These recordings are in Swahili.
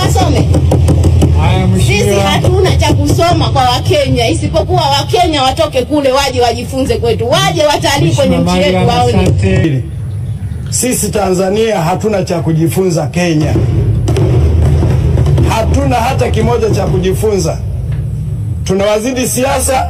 wasome. Sisi hatuna cha kusoma kwa Wakenya, isipokuwa Wakenya watoke kule waje wajifunze kwetu, waje watalii kwenye nchi yetu waone. Sisi Tanzania hatuna cha kujifunza Kenya. Hatuna hata kimoja cha kujifunza. Tunawazidi siasa,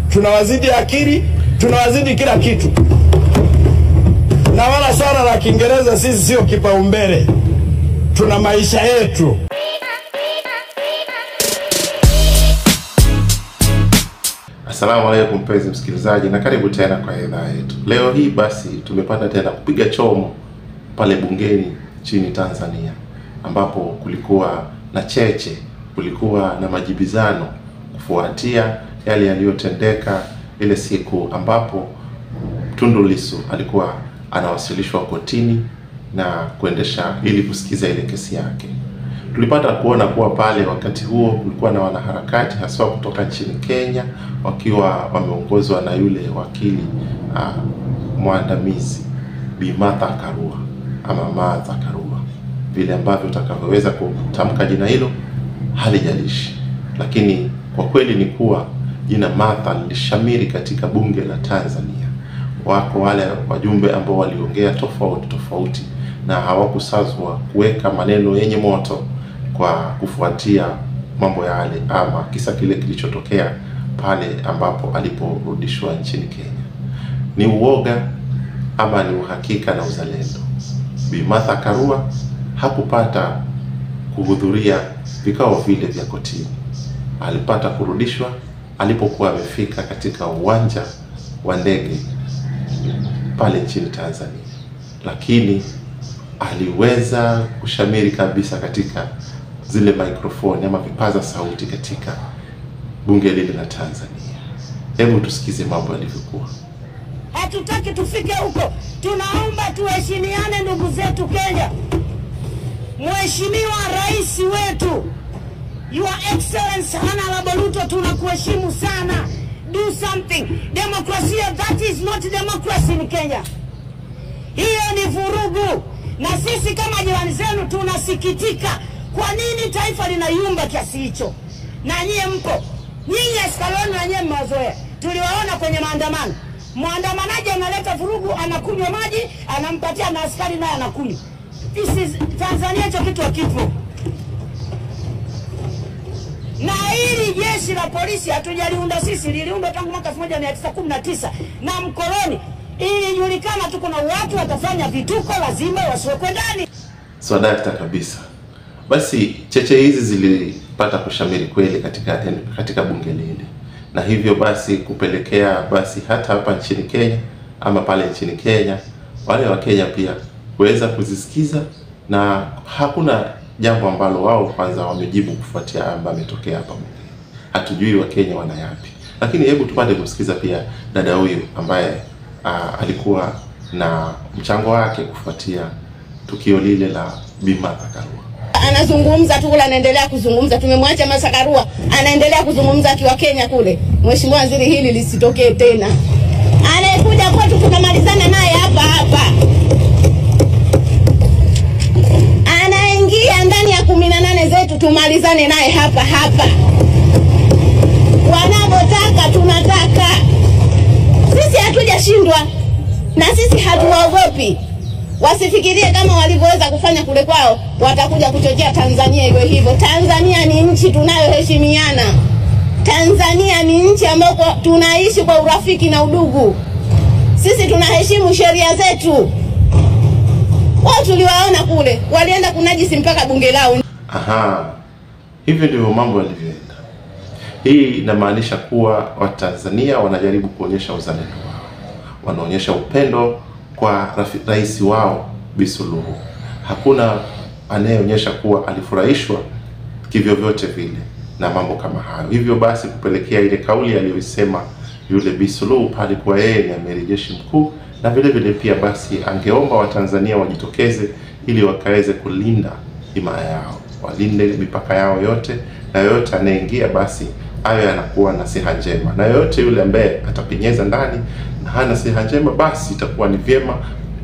tunawazidi akili, tunawazidi kila kitu. Na wala swala la Kiingereza sisi sio kipaumbele. Tuna maisha yetu. Assalamu alaikum mpenzi msikilizaji, na karibu tena kwa idhaa yetu. Leo hii basi tumepanda tena kupiga chomo pale bungeni nchini Tanzania, ambapo kulikuwa na cheche, kulikuwa na majibizano kufuatia yale yaliyotendeka ile siku ambapo Tundu Lissu alikuwa anawasilishwa kotini na kuendesha ili kusikiza ile kesi yake. Tulipata kuona kuwa pale wakati huo kulikuwa na wanaharakati haswa kutoka nchini Kenya wakiwa wameongozwa na yule wakili mwandamizi Bi Martha Karua ama Martha Karua, vile ambavyo utakavyoweza kutamka jina hilo halijalishi, lakini kwa kweli ni kuwa jina Martha lilishamiri katika bunge la Tanzania. Wako wale wajumbe ambao waliongea tofauti na hawakusazwa kuweka maneno yenye moto kwa kufuatia mambo yale ama kisa kile kilichotokea pale ambapo aliporudishwa nchini Kenya. Ni uoga ama ni uhakika na uzalendo? Bi Martha Karua hakupata kuhudhuria vikao vile vya kotini. Alipata kurudishwa alipokuwa amefika katika uwanja wa ndege pale nchini Tanzania, lakini aliweza kushamiri kabisa katika zile mikrofoni ama vipaza sauti katika bunge lile la Tanzania. Hebu tusikize mambo yalivyokuwa. Hatutaki tufike huko. Tunaomba tuheshimiane ndugu zetu Kenya. Mheshimiwa Rais wetu, Your Excellency Honorable Ruto, tunakuheshimu sana. Do something. Demokrasia, that is not democracy in Kenya. Hiyo ni vurugu. Na sisi kama jirani zenu tunasikitika. Kwa nini taifa linayumba kiasi hicho? Na nyie mko. Nyinyi askari na nyie mmezoea. Tuliwaona kwenye maandamano. Muandamanaji analeta vurugu, anakunywa maji, anampatia na askari naye anakunywa. This is Tanzania, hicho kitu hakipo. Na hili jeshi la polisi hatujaliunda sisi, liliundwa tangu mwaka 1919 na mkoloni. Ili julikana tu kuna watu watafanya vituko, lazima wasiwekwe ndani. Swadakta kabisa. Basi cheche hizi zilipata kushamiri kweli katika bunge lile, na hivyo basi kupelekea basi hata hapa nchini Kenya ama pale nchini Kenya wale wa Kenya pia kuweza kuzisikiza, na hakuna jambo ambalo wao kwanza wamejibu kufuatia ambayo ametokea hapa bunge. Hatujui wa Kenya wana yapi, lakini hebu tupate kusikiza pia dada huyu ambaye alikuwa na mchango wake kufuatia tukio lile la Bi Martha Karua. Anazungumza tu kule, anaendelea kuzungumza. Tumemwacha Martha Karua anaendelea kuzungumza akiwa Kenya kule. Mheshimiwa Waziri, hili lisitokee tena. Anayekuja kwetu tunamalizana naye hapa. Anaingia ndani ya 18 zetu tumalizane naye hapa. Wanapotaka tunataka. Sisi hatujashindwa na sisi hatuwaogopi. Wasifikirie kama walivyoweza kufanya kule kwao watakuja kuchochea Tanzania iwe hivyo. Tanzania ni nchi tunayoheshimiana. Tanzania ni nchi ambayo tunaishi kwa urafiki na udugu. Sisi tunaheshimu sheria zetu. Wao tuliwaona kule walienda kunajisi mpaka bunge lao. Hivyo ndivyo mambo yalivyoenda. Hii inamaanisha kuwa Watanzania wanajaribu kuonyesha uzalendo wao. Wanaonyesha upendo kwa rais wao Bi Suluhu. Hakuna anayeonyesha kuwa alifurahishwa kivyo vyote vile na mambo kama hayo. Hivyo basi kupelekea ile kauli aliyosema yule Bi Suluhu pale kwa yeye ni amiri jeshi mkuu, na vile pia basi angeomba Watanzania wajitokeze ili wakaweze kulinda himaya yao, walinde mipaka yao yote, na yote anayeingia basi awe anakuwa na siha njema, na yote yule ambaye atapenyeza ndani na hana siha njema basi itakuwa ni vyema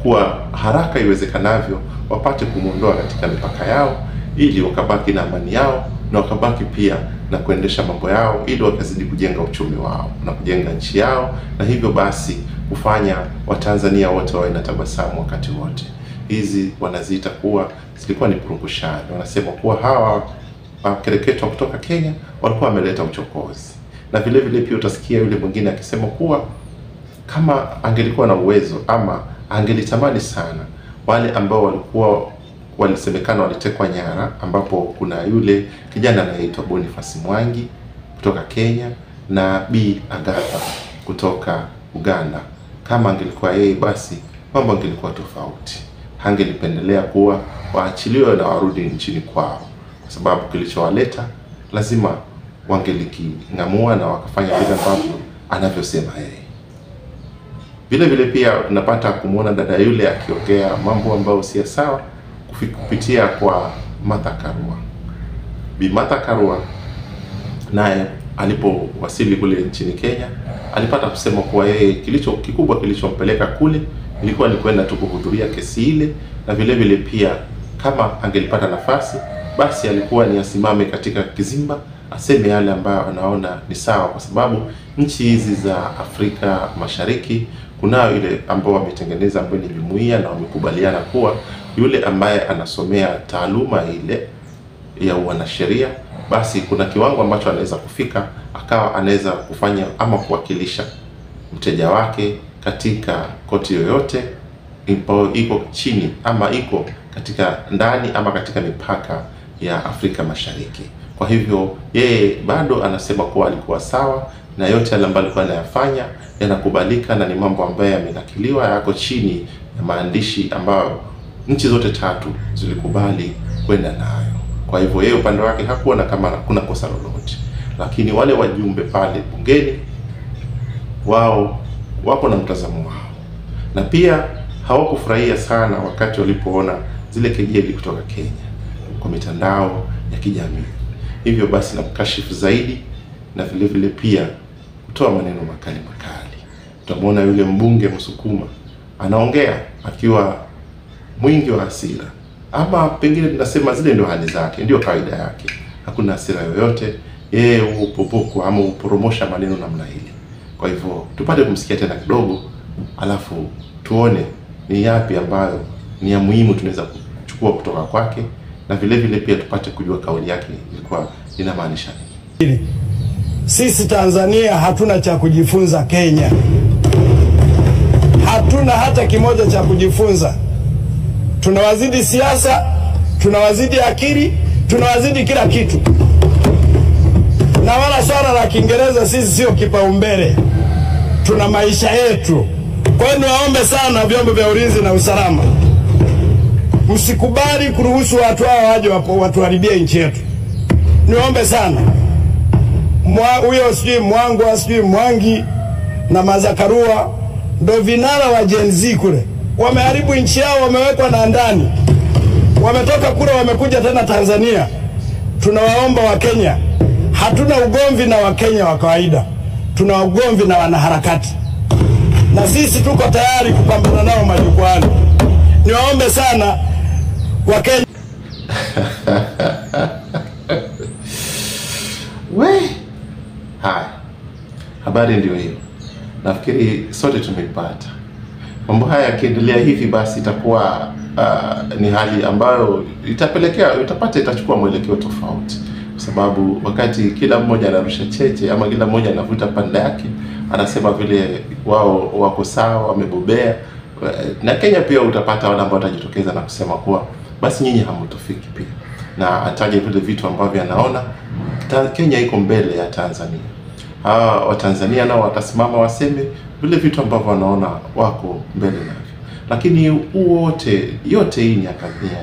kuwa haraka iwezekanavyo wapate kumuondoa katika mipaka yao, ili wakabaki na amani yao na wakabaki pia na kuendesha mambo yao, ili wakazidi kujenga uchumi wao na kujenga nchi yao, na hivyo basi kufanya Watanzania wote wawe na tabasamu wakati wote. Hizi wanaziita kuwa zilikuwa ni purukushani. Wanasema kuwa hawa wakereketwa kutoka Kenya walikuwa wameleta uchokozi. Na vile vile pia utasikia yule mwingine akisema kuwa kama angelikuwa na uwezo ama angelitamani sana wale ambao walisemekana walitekwa nyara, ambapo kuna yule kijana anayeitwa Boniface Mwangi kutoka Kenya na Bi Agatha kutoka Uganda. Kama angelikuwa yeye, basi mambo angelikuwa tofauti. Hangelipendelea kuwa waachiliwe na warudi nchini kwao, kwa sababu kilichowaleta lazima wangeliking'amua na wakafanya vile ambavyo anavyosema yeye. Vile vile pia tunapata kumuona dada yule akiongea mambo ambayo si sawa kupitia kwa Martha Karua. Bi Martha Karua naye alipowasili kule nchini Kenya alipata kusema kuwa yeye kikubwa kilichompeleka kule ilikuwa ni kwenda tu kuhudhuria kesi ile, na vile vile pia kama angelipata nafasi basi alikuwa ni asimame katika kizimba aseme yale ambayo anaona ni sawa, kwa sababu nchi hizi za Afrika Mashariki kunao ile ambao wametengeneza ambayo ni jumuiya, na wamekubaliana kuwa yule ambaye anasomea taaluma ile ya wanasheria basi kuna kiwango ambacho anaweza kufika akawa anaweza kufanya ama kuwakilisha mteja wake katika koti yoyote iko chini ama iko katika ndani ama katika mipaka ya Afrika Mashariki. Kwa hivyo yeye bado anasema kuwa alikuwa sawa na yote yale ambayo alikuwa anayafanya yanakubalika na ni mambo ambayo yamenakiliwa, yako chini ya maandishi ambayo nchi zote tatu zilikubali kwenda nayo. Kwa hivyo yeye upande wake hakuona kama kuna kosa lolote, lakini wale wajumbe pale bungeni wao wako na mtazamo wao, na pia hawakufurahia sana wakati walipoona zile kejeli kutoka Kenya kwa mitandao ya kijamii. Hivyo basi na kukashifu zaidi na vile vile pia kutoa maneno makali. Tutamwona yule mbunge Msukuma anaongea akiwa mwingi wa hasira, ama pengine tunasema zile ndio hali zake, ndio kawaida yake, hakuna hasira yoyote, yeye upopoko ama uporomosha maneno namna ile. Kwa hivyo tupate kumsikia tena kidogo, alafu tuone ni yapi ambayo ni ya muhimu tunaweza kuchukua kutoka kwake, na vile vile pia tupate kujua kauli yake ilikuwa inamaanisha nini. Sisi Tanzania hatuna cha kujifunza Kenya. Hatuna hata kimoja cha kujifunza. Tunawazidi siasa, tunawazidi akili, tunawazidi kila kitu. Na wala swala la Kiingereza sisi sio kipaumbele. Tuna maisha yetu. Kwa hiyo niwaombe sana vyombo vya ulinzi na usalama, msikubali kuruhusu watu hao waje watuharibie nchi yetu. Niwaombe sana. Huyo sijui Mwangwa, sijui Mwangi na Martha Karua ndo vinara wa Gen Z kule. Wameharibu nchi yao, wamewekwa na ndani. Wametoka kule wamekuja tena Tanzania. Tunawaomba wa Kenya, hatuna ugomvi na wa Kenya wa kawaida. Tuna ugomvi na wanaharakati. Na sisi tuko tayari kupambana nao majukwani. Niwaombe sana wa Kenya. Haya, habari ndio hiyo. Nafikiri sote tumeipata. Mambo haya yakiendelea hivi basi itakuwa ni hali ambayo itachukua mwelekeo tofauti, kwa sababu wakati kila mmoja anarusha cheche ama kila mmoja anavuta pande yake, anasema vile wao wako sawa, wamebobea, na Kenya pia utapata wale ambao watajitokeza na kusema kuwa basi nyinyi hamtofiki pia, na ataje vile vitu ambavyo anaona Kenya iko mbele ya Tanzania. Wa Tanzania nao watasimama waseme vile vitu ambavyo wanaona wako mbele navyo. Lakini yote hii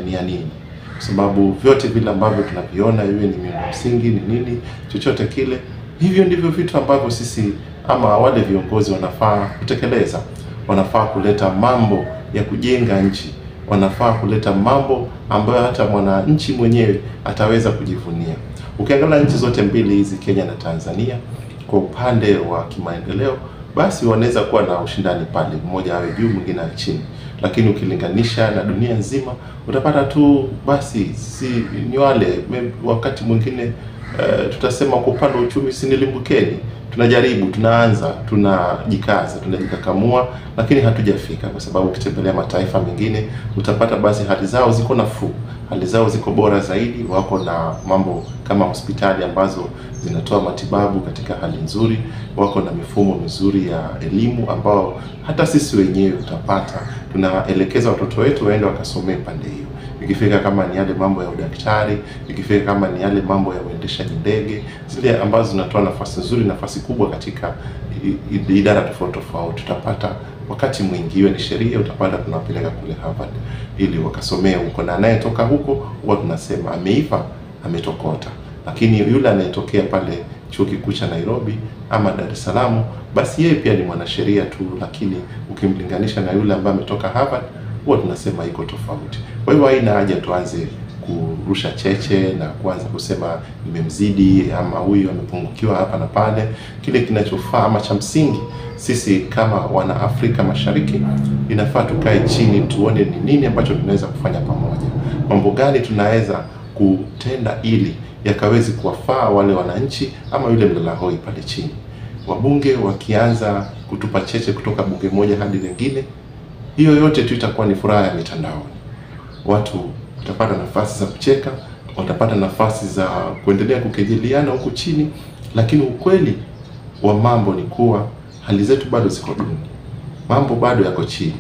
ni ya nini? Kwa sababu vyote vile ambavyo tunaviona, iwe ni miundo msingi, ni nini, chochote kile, hivyo ndivyo vitu ambavyo sisi ama wale viongozi wanafaa kutekeleza. Wanafaa kuleta mambo ya kujenga nchi. Wanafaa kuleta mambo ambayo hata mwananchi mwenyewe ataweza kujivunia. Ukiangalia nchi zote mbili hizi, Kenya na Tanzania, kwa upande wa kimaendeleo, basi wanaweza kuwa na ushindani pale, mmoja awe juu mwingine awe chini. lakini ukilinganisha na dunia nzima utapata tu basi si ni wale wakati mwingine tutasema kwa upande wa uchumi si nilimbukeni, tunajaribu, tunaanza, tunajikaza, tunajikakamua, lakini hatujafika, kwa sababu ukitembelea mataifa mengine utapata basi hali zao ziko nafuu, hali zao ziko bora zaidi, wako na mambo kama hospitali ambazo zinatoa matibabu katika hali nzuri, wako na mifumo mizuri ya elimu ambao hata sisi wenyewe utapata tunaelekeza watoto wetu waende wakasomee pande hiyo. Ikifika kama ni yale mambo ya udaktari, ikifika kama ni yale mambo ya uendeshaji ndege, zile ambazo zinatoa nafasi nzuri, nafasi kubwa katika idara tofauti, tutapata wakati mwingi iwe ni sheria, utapata tunapeleka kule Harvard ili wakasomea huko, na anayetoka huko huwa tunasema ameiva, ametokota. Lakini yule anayetokea pale chuo kikuu cha Nairobi ama Dar es Salaam, basi yeye pia ni mwanasheria tu, lakini ukimlinganisha na yule ambaye ametoka Harvard huwa tunasema iko tofauti. Kwa hivyo haina haja tuanze kurusha cheche na kuanza kusema nimemzidi ama huyu amepungukiwa hapa na pale. Kile kinachofaa ama cha msingi, sisi kama wana Afrika Mashariki inafaa tukae chini tuone ni nini ambacho tunaweza kufanya pamoja. Mambo gani tunaweza kutenda ili yakawezi kuwafaa wale wananchi ama yule mlalahoi pale chini. Wabunge wakianza kutupa cheche kutoka bunge moja hadi lingine, hiyo yote tu itakuwa ni furaha ya mitandaoni. Watu watapata nafasi za kucheka, watapata nafasi za kuendelea kukejeliana huku chini, lakini ukweli wa mambo ni kuwa hali zetu bado ziko duni. Mambo bado yako chini.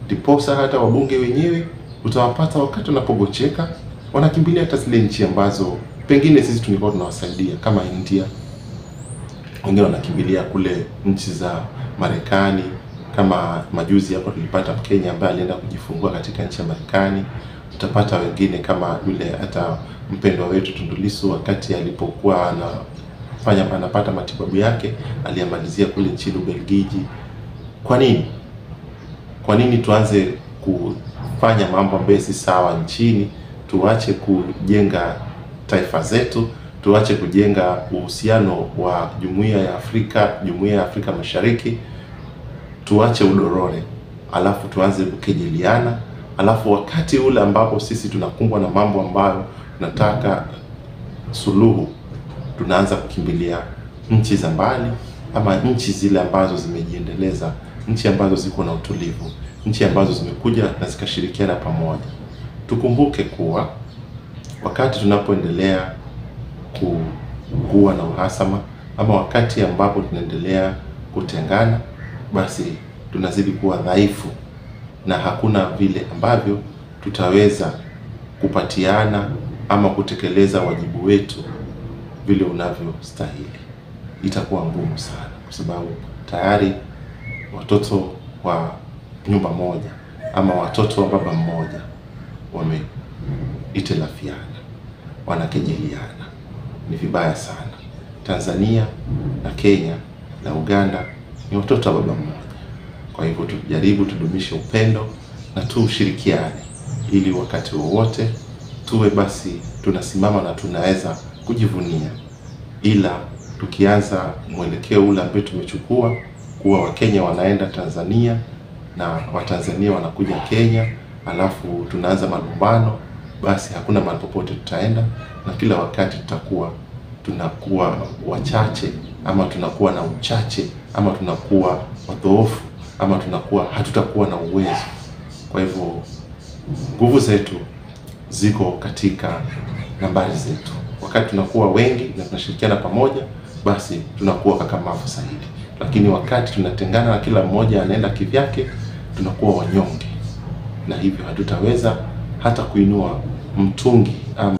Ndiposa hata wabunge wenyewe utawapata wakati wanapogocheka wanakimbilia hata zile nchi ambazo pengine sisi tungekuwa tunawasaidia kama India. Wengine wanakimbilia kule nchi za Marekani, kama majuzi hapo tulipata Kenya ambaye alienda kujifungua katika nchi ya Marekani. Utapata wengine kama yule hata mpendwa wetu Tundu Lissu, wakati alipokuwa anapata matibabu yake aliyamalizia kule nchini Ubelgiji. Kwa nini? Kwa nini tuanze kufanya mambo ambayo si sawa nchini? Tuache kujenga taifa zetu, tuache kujenga uhusiano wa Jumuiya ya Afrika Mashariki, tuache udorore, alafu tuanze kukejeliana, alafu wakati ule ambapo sisi tunakumbwa na mambo ambayo tunataka suluhu, tunaanza kukimbilia nchi za mbali ama nchi zile ambazo zimejiendeleza, nchi ambazo ziko na utulivu, nchi ambazo zimekuja na zikashirikiana pamoja. Tukumbuke kuwa wakati tunapoendelea kuwa na uhasama ama wakati ambapo tunaendelea kutengana, basi tunazidi kuwa dhaifu na hakuna vile ambavyo tutaweza kupatiana ama kutekeleza wajibu wetu vile unavyostahili. Itakuwa ngumu sana, kwa sababu tayari watoto wa nyumba moja ama watoto wa baba mmoja wameitelafiana, wanakejeliana. Ni vibaya sana. Tanzania na Kenya na Uganda ni watoto wa baba mmoja. Kwa hivyo tujaribu tudumishe upendo na tushirikiane, ili wakati wowote tuwe basi tunasimama na tunaweza kujivunia. Ila tukianza mwelekeo ule ambao tumechukua kuwa Wakenya wanaenda Tanzania na Watanzania wanakuja Kenya, alafu tunaanza malumbano, basi hakuna mahali popote tutaenda, na kila wakati tunakuwa wachache ama tunakuwa na uchache ama tunakuwa wadhoofu ama hatutakuwa na uwezo. Kwa hivyo nguvu zetu ziko katika nambari zetu. Wakati tunakuwa wengi na tunashirikiana pamoja, basi tunakuwa kakamavu zaidi. Lakini wakati tunatengana na kila mmoja anaenda kivyake, tunakuwa wanyonge, na hivyo hatutaweza hata kuinua mtungi ama